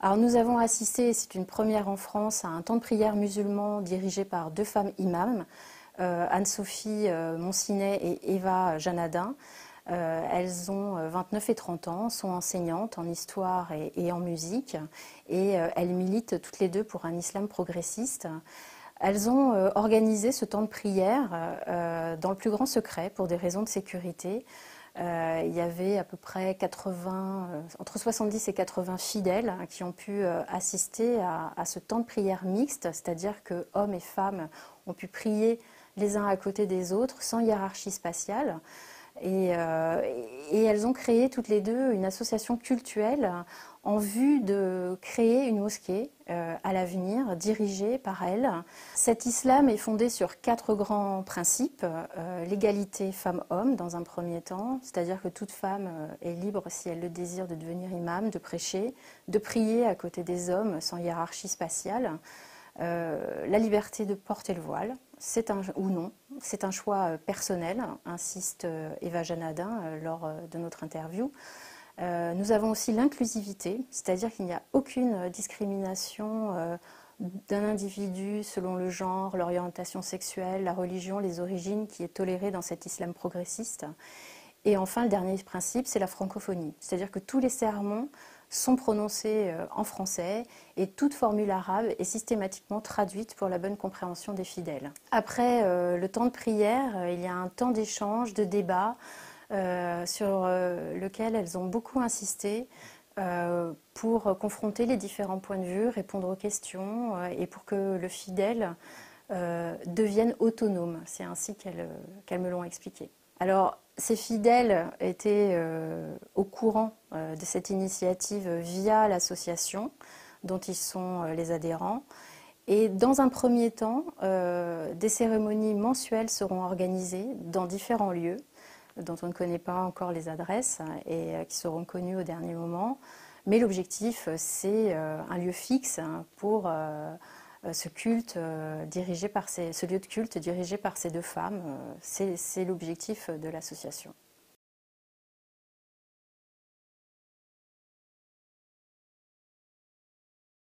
Alors nous avons assisté, c'est une première en France, à un temps de prière musulman dirigé par deux femmes imams, Anne-Sophie Monsinet et Eva Janadin. Elles ont 29 et 30 ans, sont enseignantes en histoire et en musique, et elles militent toutes les deux pour un islam progressiste. Elles ont organisé ce temps de prière dans le plus grand secret pour des raisons de sécurité. Il y avait à peu près 80, entre 70 et 80 fidèles qui ont pu assister à ce temps de prière mixte, c'est-à-dire que hommes et femmes ont pu prier les uns à côté des autres sans hiérarchie spatiale. Et elles ont créé toutes les deux une association cultuelle en vue de créer une mosquée à l'avenir, dirigée par elles. Cet islam est fondé sur 4 grands principes. L'égalité femmes-hommes dans un premier temps, c'est-à-dire que toute femme est libre, si elle le désire, de devenir imam, de prêcher, de prier à côté des hommes sans hiérarchie spatiale. La liberté de porter le voile, ou non, c'est un choix personnel, insiste Eva Janadin lors de notre interview. Nous avons aussi l'inclusivité, c'est-à-dire qu'il n'y a aucune discrimination d'un individu selon le genre, l'orientation sexuelle, la religion, les origines qui est tolérée dans cet islam progressiste. Et enfin, le dernier principe, c'est la francophonie, c'est-à-dire que tous les sermons sont prononcés en français et toute formule arabe est systématiquement traduite pour la bonne compréhension des fidèles. Après le temps de prière, il y a un temps d'échange, de débat sur lequel elles ont beaucoup insisté pour confronter les différents points de vue, répondre aux questions et pour que le fidèle devienne autonome. C'est ainsi qu'elles me l'ont expliqué. Alors, ces fidèles étaient au courant de cette initiative via l'association dont ils sont les adhérents. Et dans un premier temps, des cérémonies mensuelles seront organisées dans différents lieux dont on ne connaît pas encore les adresses et qui seront connues au dernier moment. Mais l'objectif, c'est un lieu fixe pour ce lieu de culte dirigé par ces deux femmes. C'est l'objectif de l'association.